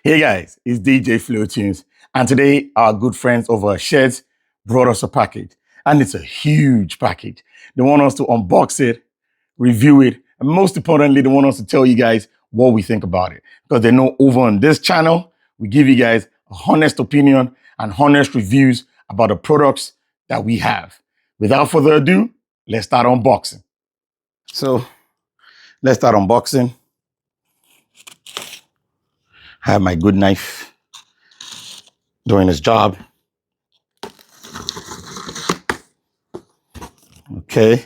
Hey guys, it's DJ Flowtunes, and today our good friends over at Shehds brought us a package, and it's a huge package. They want us to unbox it, review it, and most importantly, they want us to tell you guys what we think about it. Because they know over on this channel, we give you guys a honest opinion and honest reviews about the products that we have. Without further ado, let's start unboxing. So, let's start unboxing. I have my good knife doing its job. Okay,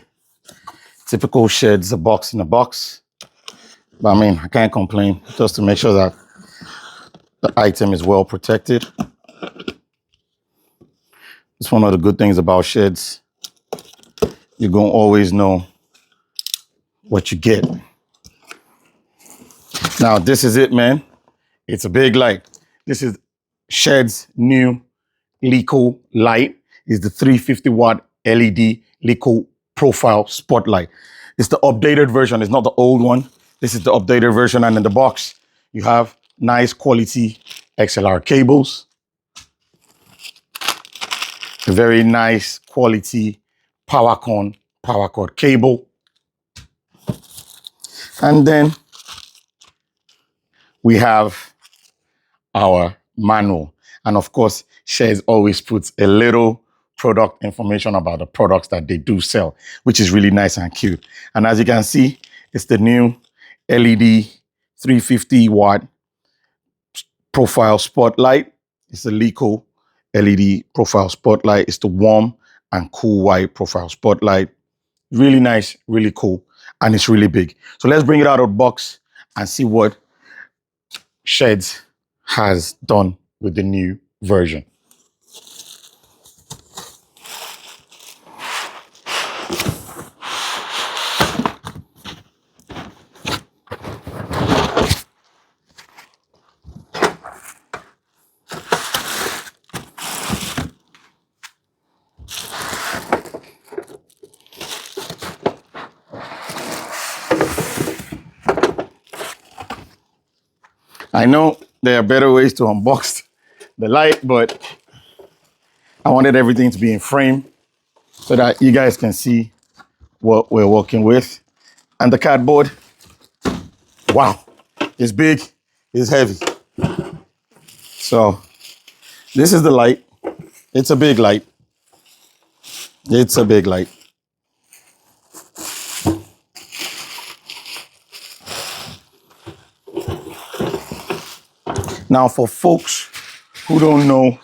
typical Shehds, a box in a box. But I mean, I can't complain, just to make sure that the item is well protected. It's one of the good things about Shehds. You're gonna always know what you get. Now, this is it, man. It's a big light. This is Shehds' new LEKO light. It's the 350 watt LED LEKO Profile Spotlight. It's the updated version. It's not the old one. This is the updated version. And in the box, you have nice quality XLR cables. A very nice quality power cord cable. And then we have our manual. And of course, Shehds always puts a little product information about the products that they do sell, which is really nice and cute. And as you can see, it's the new LED 350 watt profile spotlight. It's the LEKO LED profile spotlight. It's the warm and cool white profile spotlight. Really nice, really cool, and it's really big. So let's bring it out of the box and see what Shehds has done with the new version. I know there are better ways to unbox the light, but I wanted everything to be in frame so that you guys can see what we're working with. And the cardboard, wow, it's big, it's heavy. So this is the light. It's a big light. It's a big light. Now, for folks who don't know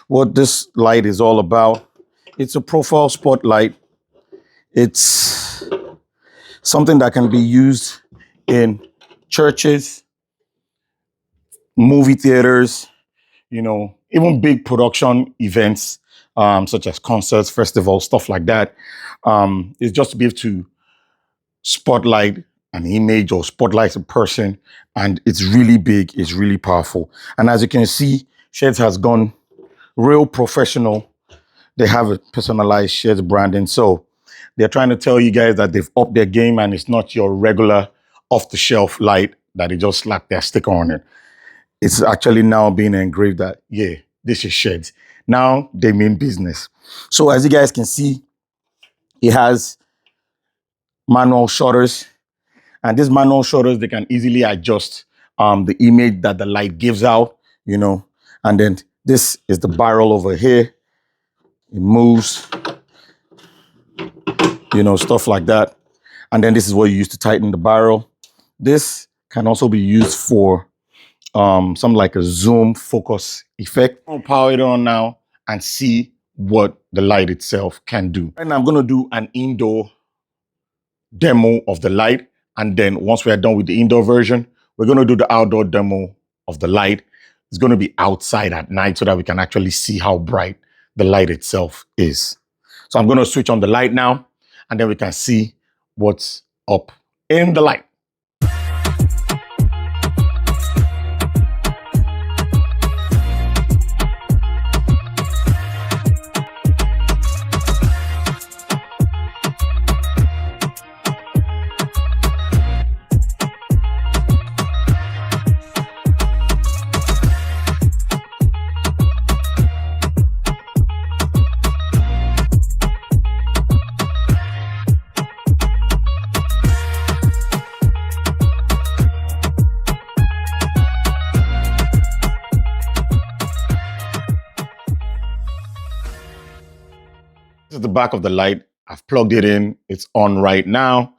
what this light is all about, it's a profile spotlight. It's something that can be used in churches, movie theaters, you know, even big production events, such as concerts, festivals, stuff like that. It's just to be able to spotlight an image or spotlight a person, and it's really big, it's really powerful. And as you can see, Shehds has gone real professional. They have a personalized Shehds branding. So they're trying to tell you guys that they've upped their game and it's not your regular off-the-shelf light that they just slap their sticker on it. It's actually now being engraved that, yeah, this is Shehds. Now they mean business. So as you guys can see, it has manual shutters. And these manual shutters, they can easily adjust the image that the light gives out, you know. And then this is the barrel over here. It moves, you know, stuff like that. And then this is what you use to tighten the barrel. This can also be used for something like a zoom focus effect. I'll power it on now and see what the light itself can do. And I'm going to do an indoor demo of the light. And then once we're done with the indoor version, we're going to do the outdoor demo of the light. It's going to be outside at night so that we can actually see how bright the light itself is. So I'm going to switch on the light now, and then we can see what's up in the light. the back of the light. I've plugged it in. It's on right now.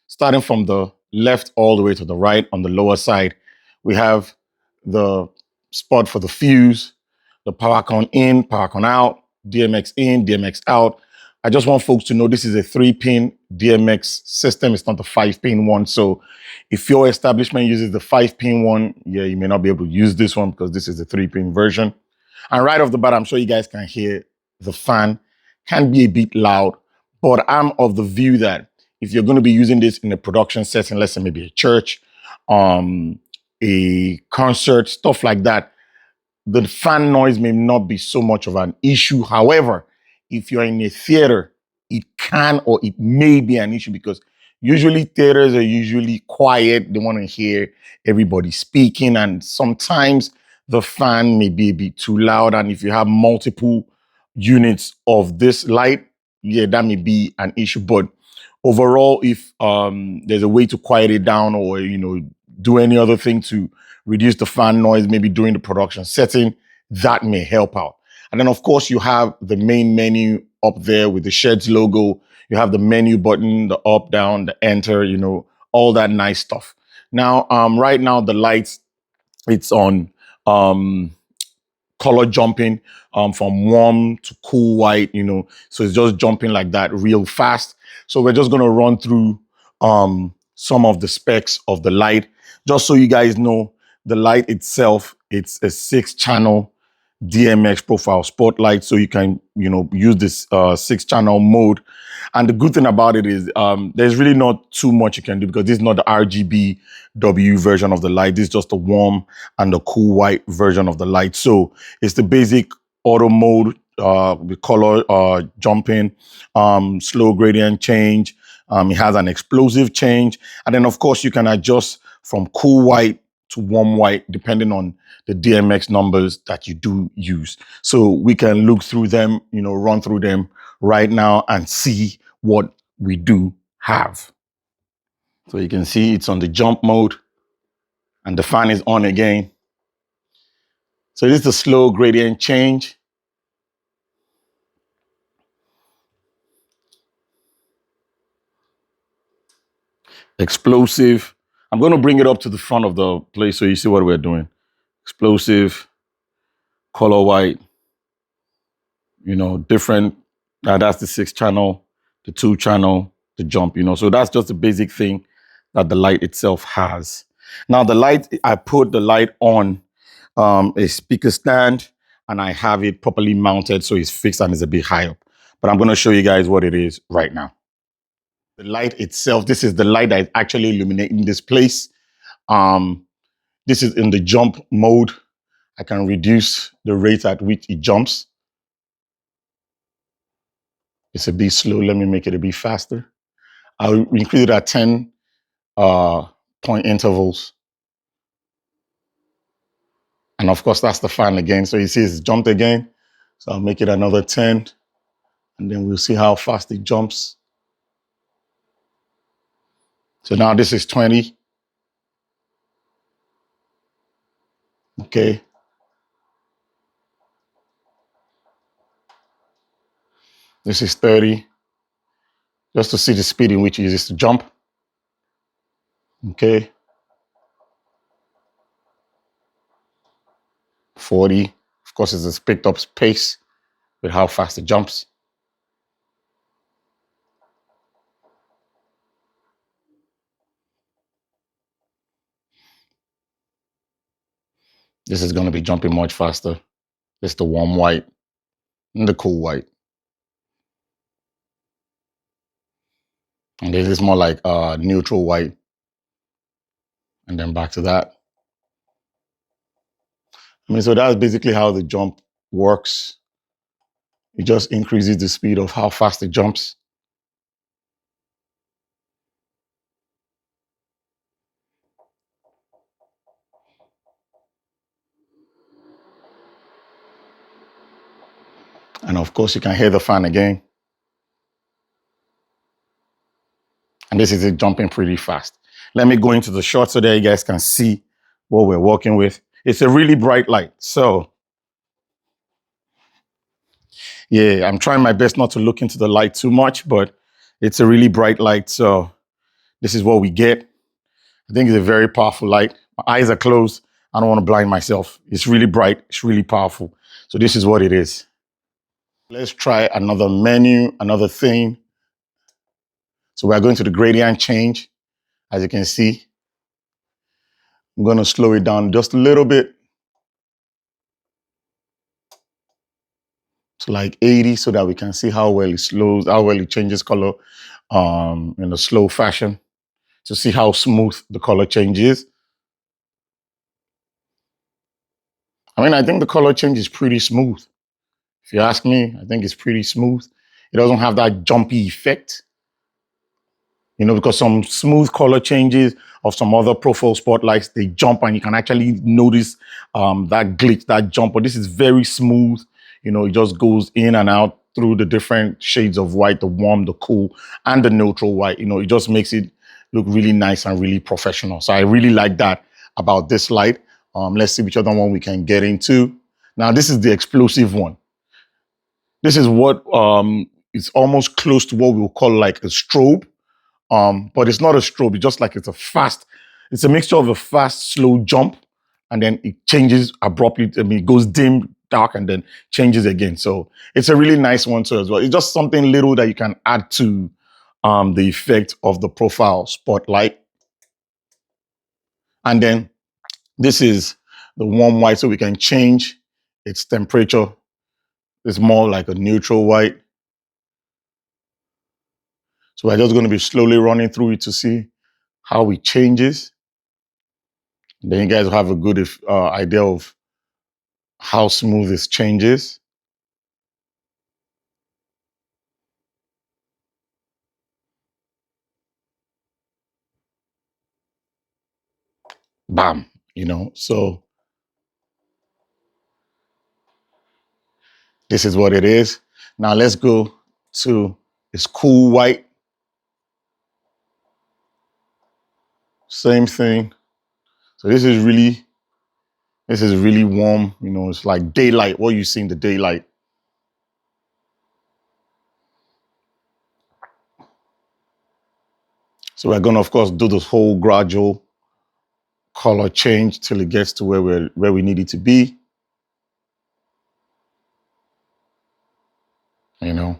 Starting from the left all the way to the right on the lower side, we have the spot for the fuse, the power con in, power con out, DMX in, DMX out. I just want folks to know this is a 3-pin DMX system. It's not the 5-pin one. So if your establishment uses the 5-pin one, yeah, you may not be able to use this one because this is the 3-pin version. And right off the bat, I'm sure you guys can hear the fan. Can be a bit loud, but I'm of the view that if you're going to be using this in a production setting, let's say maybe a church, a concert, stuff like that, the fan noise may not be so much of an issue. However, if you're in a theater, it can or it may be an issue because usually theaters are usually quiet. They want to hear everybody speaking, and sometimes the fan may be a bit too loud. And if you have multiple units of this light, yeah, that may be an issue. But overall, if there's a way to quiet it down or, do any other thing to reduce the fan noise, maybe during the production setting, that may help out. And then, of course, you have the main menu up there with the Shehds logo. You have the menu button, the up, down, the enter, all that nice stuff. Now, right now, the lights, it's on color jumping from warm to cool white, so it's just jumping like that real fast. So we're just going to run through some of the specs of the light, just so you guys know. The light itself, it's a 6-channel DMX profile spotlight, so you can use this 6-channel mode. And the good thing about it is there's really not too much you can do because this is not the RGB version of the light. This is just the warm and the cool white version of the light. So it's the basic auto mode with color jumping, slow gradient change. It has an explosive change, and then of course you can adjust from cool white to warm white depending on the DMX numbers that you do use. So we can look through them, run through them right now and see what we do have. So you can see it's on the jump mode and the fan is on again. So this is the slow gradient change. Explosive. I'm going to bring it up to the front of the place so you see what we're doing. Explosive, color white, different. That's the 6-channel, the 2-channel, the jump, So that's just the basic thing that the light itself has. Now the light, I put the light on a speaker stand and I have it properly mounted so it's fixed and it's a bit high up. But I'm going to show you guys what it is right now. The light itself, this is the light that is actually illuminating this place. This is in the jump mode. I can reduce the rate at which it jumps. It's a bit slow. Let me make it a bit faster. I'll increase it at 10 point intervals. And of course, that's the fan again. So you see it's jumped again. So I'll make it another 10. And then we'll see how fast it jumps. So now this is 20. Okay. This is 30. Just to see the speed in which it uses to jump. Okay. 40. Of course, it's picked up pace with how fast it jumps. This is going to be jumping much faster. This is the warm white and the cool white. And this is more like neutral white. And then back to that. So that's basically how the jump works. It just increases the speed of how fast it jumps. And of course, you can hear the fan again. And this is it jumping pretty fast. Let me go into the shot so that you guys can see what we're working with. It's a really bright light. So Yeah, I'm trying my best not to look into the light too much, but it's a really bright light. So this is what we get. I think it's a very powerful light. My eyes are closed. I don't want to blind myself. It's really bright. It's really powerful. So this is what it is. Let's try another menu, another thing. So we're going to the gradient change. As you can see, I'm going to slow it down just a little bit to like 80 so that we can see how well it slows, how well it changes color in a slow fashion to see how smooth the color change is. I mean, I think the color change is pretty smooth. If you ask me, I think it's pretty smooth. It doesn't have that jumpy effect, you know, because some smooth color changes of some other profile spotlights, they jump and you can actually notice that glitch, that jump. But this is very smooth. You know, it just goes in and out through the different shades of white, the warm, the cool, and the neutral white. You know, it just makes it look really nice and really professional. So I really like that about this light. Let's see which other one we can get into. Now, this is the explosive one. This is what it's almost close to what we'll call like a strobe. But it's not a strobe, it's just like it's a mixture of a fast, slow jump, and then it changes abruptly. I mean, it goes dim, dark, and then changes again. So it's a really nice one too as well. It's just something little that you can add to the effect of the profile spotlight. And then this is the warm white, so we can change its temperature. It's more like a neutral white. So we're just going to be slowly running through it to see how it changes. Then you guys will have a good idea of how smooth this changes. Bam, you know. So this is what it is. Now let's go to this cool white. Same thing. So this is really warm. You know, it's like daylight. What you see in the daylight. So we're gonna, of course, do this whole gradual color change till it gets to where we need it to be. You know,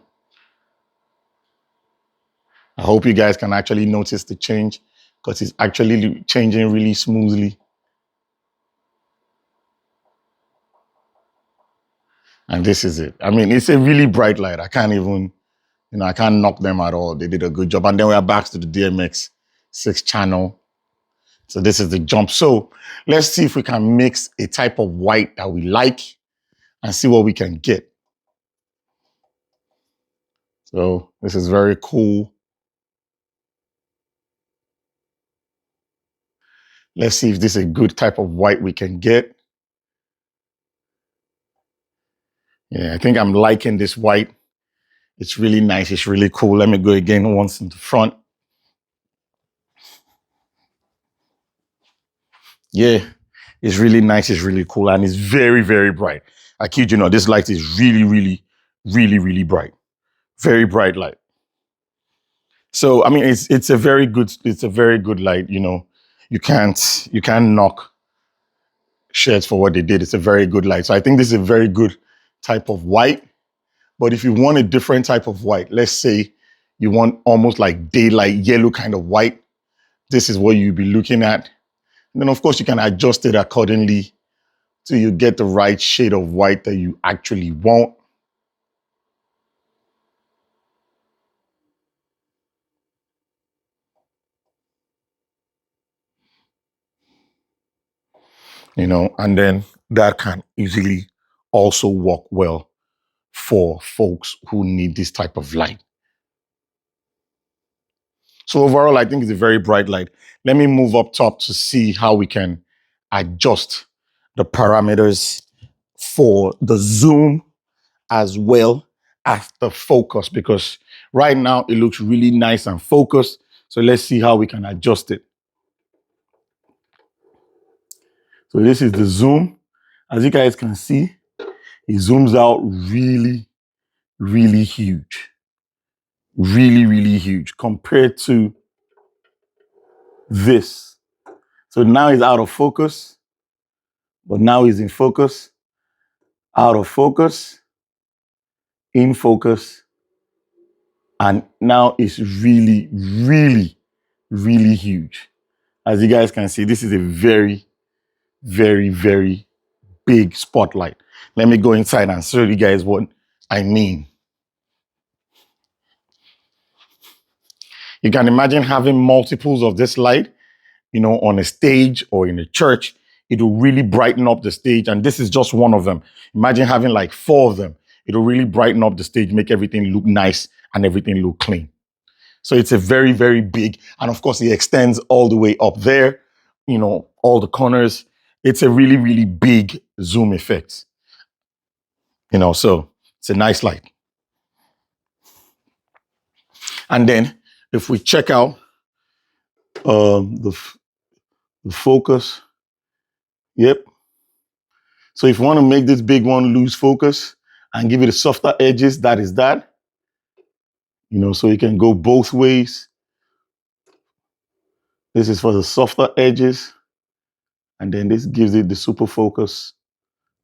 I hope you guys can actually notice the change because it's actually changing really smoothly. And this is it. I mean, it's a really bright light. I can't even, you know, I can't knock them at all. They did a good job. And then we are back to the DMX 6 channel. So this is the jump. So let's see if we can mix a type of white that we like and see what we can get. So this is very cool. Let's see if this is a good type of white we can get. Yeah, I think I'm liking this white. It's really nice. It's really cool. Let me go again once in the front. Yeah, it's really nice. It's really cool. And it's very, very bright. I kid you not, this light is really, really, really, really bright. Very bright light. So I mean, it's a very good light. You know, you can't knock Shehds for what they did. It's a very good light. So I think this is a very good type of white. But if you want a different type of white, let's say you want almost like daylight yellow kind of white, this is what you'll be looking at. And then of course you can adjust it accordingly till you get the right shade of white that you actually want. You know, and then that can easily also work well for folks who need this type of light. So overall, I think it's a very bright light. Let me move up top to see how we can adjust the parameters for the zoom as well as the focus, because right now it looks really nice and focused. So let's see how we can adjust it. So this is the zoom. As you guys can see, it zooms out really, really huge. Really, really huge compared to this. So now it's out of focus, but now it's in focus, out of focus, in focus, and now it's really, really, really huge. As you guys can see, this is a very, very, very big spotlight. Let me go inside and show you guys what I mean. You can imagine having multiples of this light, on a stage or in a church. It will really brighten up the stage. And this is just one of them. Imagine having like 4 of them. It will really brighten up the stage, make everything look nice and everything look clean. So it's a very, very big, and of course it extends all the way up there, all the corners. It's a really, really big zoom effect. So it's a nice light. And then if we check out the focus, yep. So if you want to make this big one lose focus and give it a softer edges, that is that. So you can go both ways. This is for the softer edges. And then this gives it the super focus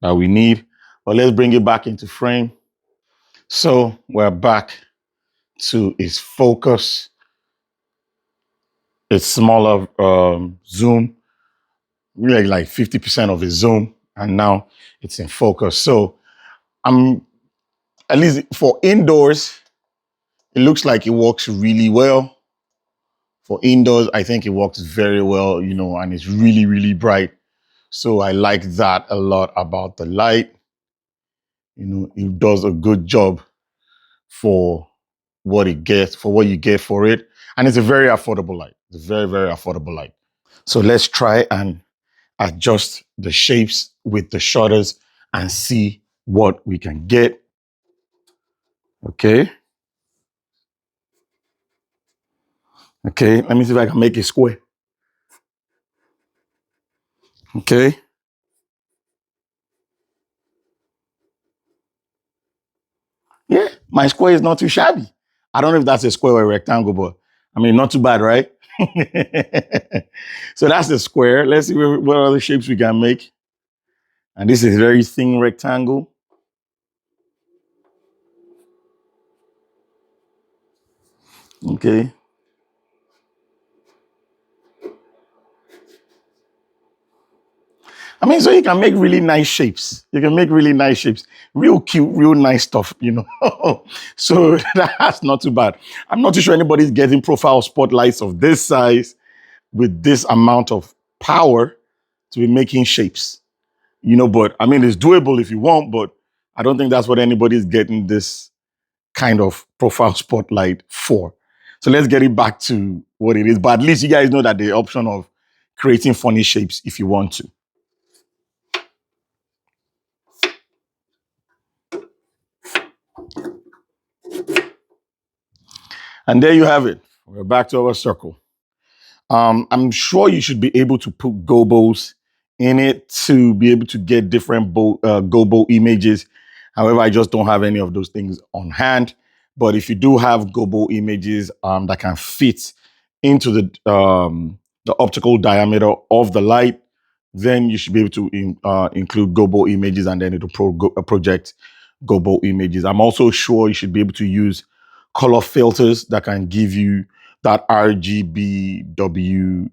that we need. But let's bring it back into frame. So we're back to its focus, its smaller zoom, really like 50% of its zoom. And now it's in focus. So at least for indoors, it looks like it works really well. For indoors, I think it works very well, and it's really, really bright. So I like that a lot about the light. It does a good job for what it gets, for what you get for it. And it's a very affordable light. It's a very, very affordable light. So let's try and adjust the shapes with the shutters and see what we can get. Okay. Okay, let me see if I can make it square. Okay. Yeah, my square is not too shabby. I don't know if that's a square or a rectangle, but I mean, not too bad, right? So that's the square. Let's see what other shapes we can make. And this is a very thin rectangle. Okay. I mean, so you can make really nice shapes. You can make really nice shapes. Real cute, real nice stuff, So that's not too bad. I'm not too sure anybody's getting profile spotlights of this size with this amount of power to be making shapes. But I mean, it's doable if you want, but I don't think that's what anybody's getting this kind of profile spotlight for. So let's get it back to what it is. But at least you guys know that the option of creating funny shapes if you want to. And there you have it. We're back to our circle. I'm sure you should be able to put Gobos in it to be able to get different Gobo images. However, I just don't have any of those things on hand. But if you do have Gobo images that can fit into the optical diameter of the light, then you should be able to include Gobo images, and then it will project Gobo images. I'm also sure you should be able to use color filters that can give you that RGBW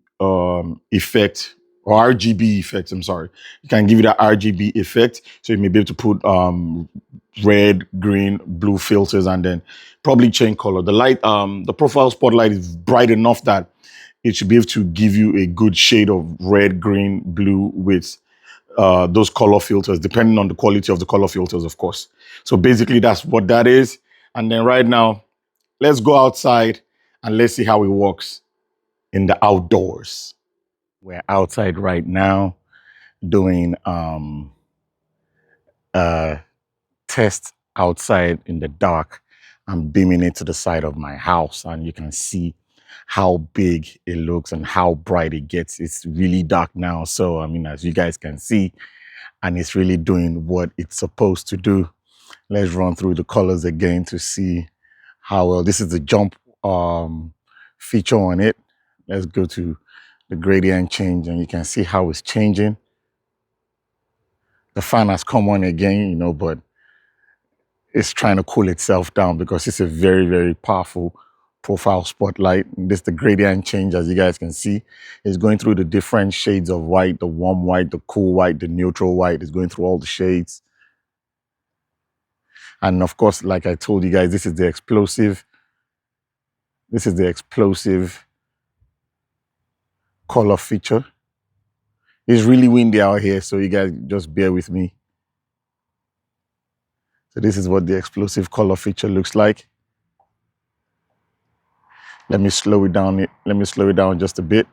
effect, or RGB effect. I'm sorry. You can give you that RGB effect. So you may be able to put red, green, blue filters, and then probably change color. The light, the profile spotlight is bright enough that it should be able to give you a good shade of red, green, blue with those color filters, depending on the quality of the color filters, of course. So basically that's what that is. And then right now, let's go outside and let's see how it works in the outdoors. We're outside right now doing a test outside in the dark. I'm beaming it to the side of my house, and you can see how big it looks and how bright it gets. It's really dark now. So, I mean, as you guys can see, and it's really doing what it's supposed to do. Let's run through the colors again to see how well. This is the jump feature on it. Let's go to the gradient change and you can see how it's changing. The fan has come on again, you know, but it's trying to cool itself down because it's a very, very powerful profile spotlight. And this, the gradient change, as you guys can see, is going through the different shades of white, the warm white, the cool white, the neutral white. It's going through all the shades. And of course, like I told you guys, this is the explosive. This is the explosive color feature. It's really windy out here, so you guys just bear with me. So this is what the explosive color feature looks like. Let me slow it down. Let me slow it down just a bit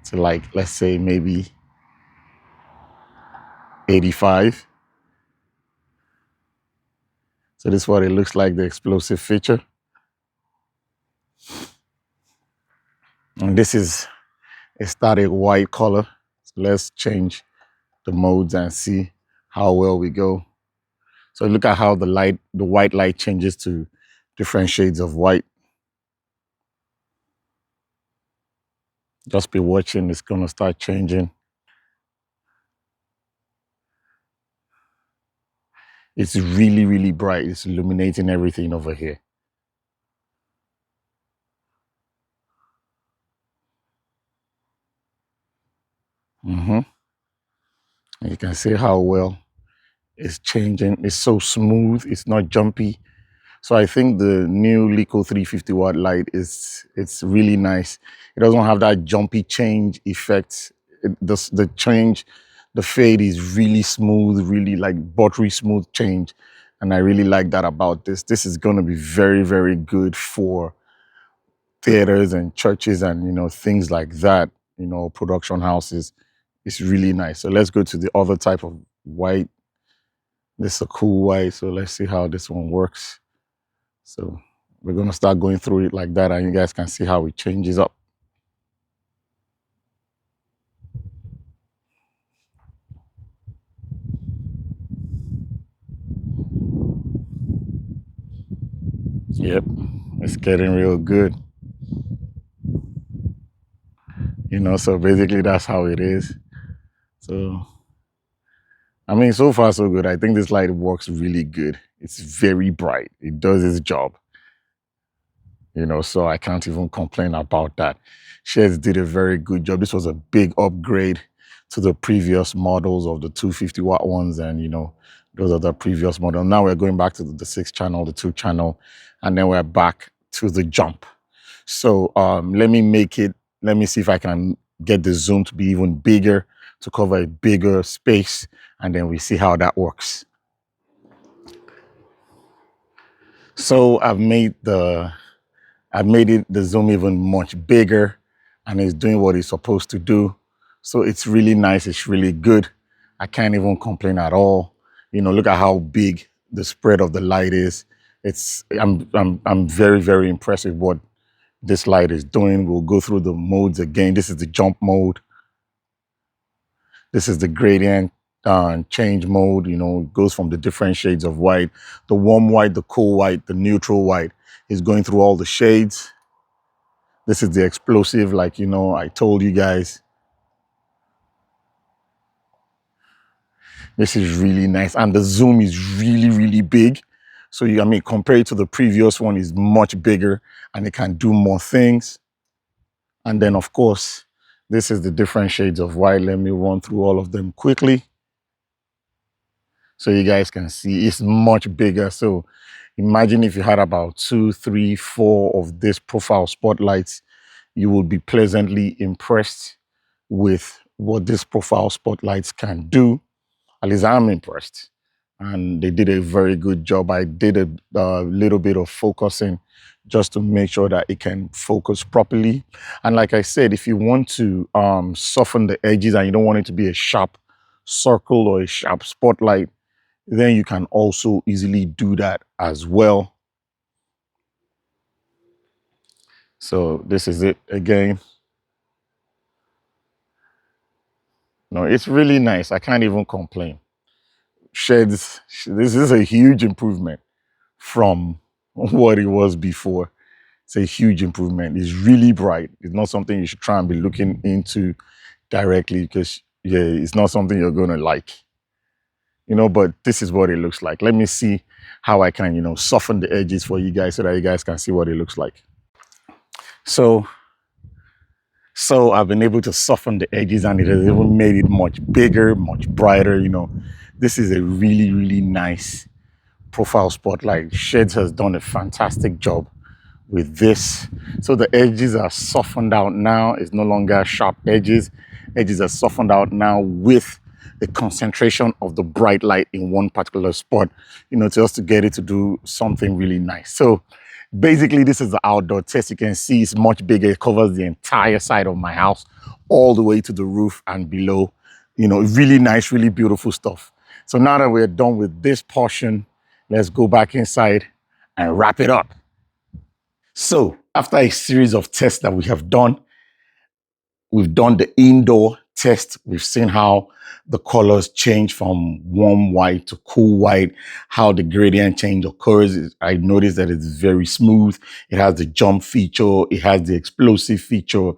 to, like, let's say maybe 85. So this is what it looks like, the explosive feature. And this is a static white color. So let's change the modes and see how well we go. So look at how the white light changes to different shades of white. Just be watching, it's gonna start changing. It's really, really bright. It's illuminating everything over here. And you can see how well it's changing. It's so smooth. It's not jumpy. So I think the new LEKO 350W light it's really nice. It doesn't have that jumpy change effect. The change, the fade is really smooth, really like buttery smooth change. And I really like that about this. This is going to be very, very good for theaters and churches and, you know, things like that, you know, production houses. It's really nice. So let's go to the other type of white. This is a cool white. So let's see how this one works. So we're going to start going through it like that and you guys can see how it changes up. Yep, it's getting real good. You know, so basically that's how it is. So, I mean, so far so good. I think this light works really good. It's very bright. It does its job. You know, so I can't even complain about that. Shehds did a very good job. This was a big upgrade to the previous models of the 250W ones, and you know, those are the previous models. Now we're going back to the 6-channel, the 2-channel, and then we're back to the jump. So let me see if I can get the zoom to be even bigger to cover a bigger space, and then we see how that works. So I've made the zoom even much bigger and it's doing what it's supposed to do. So it's really nice. It's really good. I can't even complain at all. You know, look at how big the spread of the light is. I'm very, very impressed with what this light is doing. We'll go through the modes again. This is the jump mode. This is the gradient change mode. You know, it goes from the different shades of white, the warm white, the cool white, the neutral white. Is going through all the shades. This is the explosive, like, you know, I told you guys. This is really nice. And the zoom is really, really big. So, I mean, compared to the previous one, is much bigger and it can do more things. And then, of course, this is the different shades of white. Let me run through all of them quickly so you guys can see it's much bigger. So imagine if you had about 2, 3, 4 of this profile spotlights, you will be pleasantly impressed with what this profile spotlights can do. At least I'm impressed. And they did a very good job. I did a little bit of focusing just to make sure that it can focus properly. And like I said, if you want to soften the edges and you don't want it to be a sharp circle or a sharp spotlight, then you can also easily do that as well. So this is it again. No, it's really nice. I can't even complain. Shehds, this is a huge improvement from what it was before. It's a huge improvement. It's really bright. It's not something you should try and be looking into directly because yeah, it's not something you're gonna like. But this is what it looks like. Let me see how I can, soften the edges for you guys so that you guys can see what it looks like. So I've been able to soften the edges and it has even made it much bigger, much brighter. This is a really, really nice profile spotlight. Shehds has done a fantastic job with this. So the edges are softened out now. It's no longer sharp edges. Edges are softened out now with the concentration of the bright light in one particular spot, just to get it to do something really nice. So basically, this is the outdoor test. You can see it's much bigger. It covers the entire side of my house, all the way to the roof and below. Really nice, really beautiful stuff. So now that we're done with this portion, let's go back inside and wrap it up. So after a series of tests that we have done, we've done the indoor test. We've seen how the colors change from warm white to cool white, how the gradient change occurs. I noticed that it's very smooth. It has the jump feature. It has the explosive feature.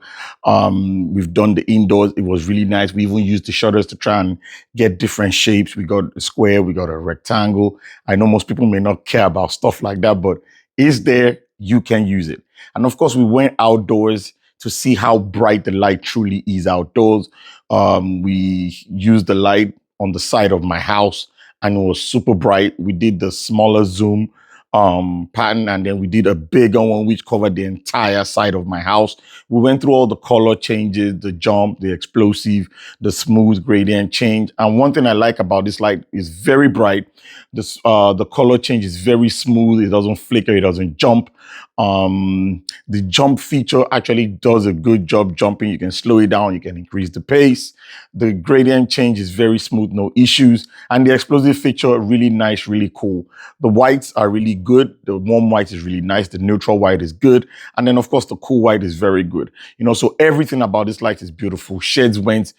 We've done the indoors. It was really nice. We even used the shutters to try and get different shapes. We got a square. We got a rectangle. I know most people may not care about stuff like that, but it's there. You can use it. And of course, we went outdoors to see how bright the light truly is outdoors. We used the light on the side of my house and it was super bright. We did the smaller zoom pattern and then we did a bigger one which covered the entire side of my house. We went through all the color changes, the jump, the explosive, the smooth gradient change. And one thing I like about this light is very bright. The color change is very smooth. It doesn't flicker. It doesn't jump. The jump feature actually does a good job jumping. You can slow it down. You can increase the pace. The gradient change is very smooth, no issues. And the explosive feature, really nice, really cool. The whites are really good. The warm white is really nice. The neutral white is good. And then, of course, the cool white is very good. So everything about this light is beautiful. Shehds went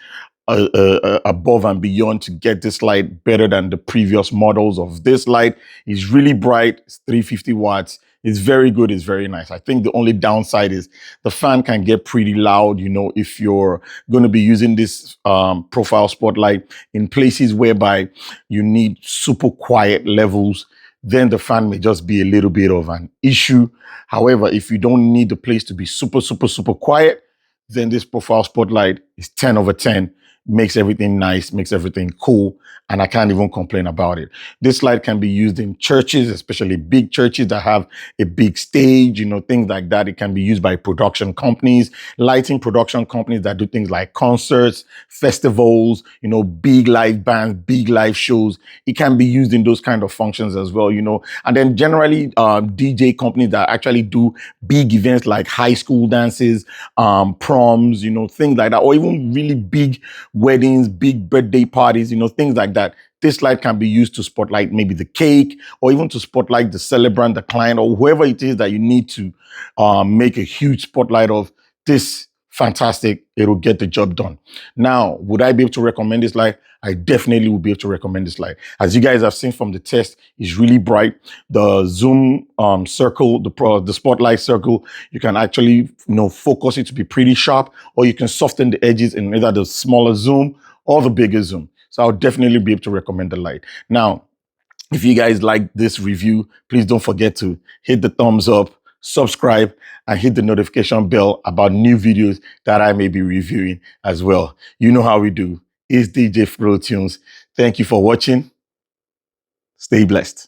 above and beyond to get this light better than the previous models of this light. It's really bright. It's 350 watts. It's very good. It's very nice. I think the only downside is the fan can get pretty loud, if you're going to be using this profile spotlight in places whereby you need super quiet levels, then the fan may just be a little bit of an issue. However, if you don't need the place to be super, super, super quiet, then this profile spotlight is 10 over 10. Makes everything nice, makes everything cool, and I can't even complain about it. This light can be used in churches, especially big churches that have a big stage, things like that. It can be used by production companies, lighting production companies that do things like concerts, festivals, big live bands, big live shows. It can be used in those kind of functions as well, And then generally, DJ companies that actually do big events like high school dances, proms, things like that, or even really big weddings, big birthday parties, things like that. This light can be used to spotlight maybe the cake or even to spotlight the celebrant, the client, or whoever it is that you need to make a huge spotlight of. This fantastic. It'll get the job done. Now, would I be able to recommend this light? I definitely will be able to recommend this light. As you guys have seen from the test, it's really bright. The zoom circle, the spotlight circle, you can actually focus it to be pretty sharp, or you can soften the edges in either the smaller zoom or the bigger zoom. So I'll definitely be able to recommend the light. Now, if you guys like this review, please don't forget to hit the thumbs up, subscribe, and hit the notification bell about new videos that I may be reviewing as well. You know how we do. It's DJ Flowtunes. Thank you for watching. Stay blessed.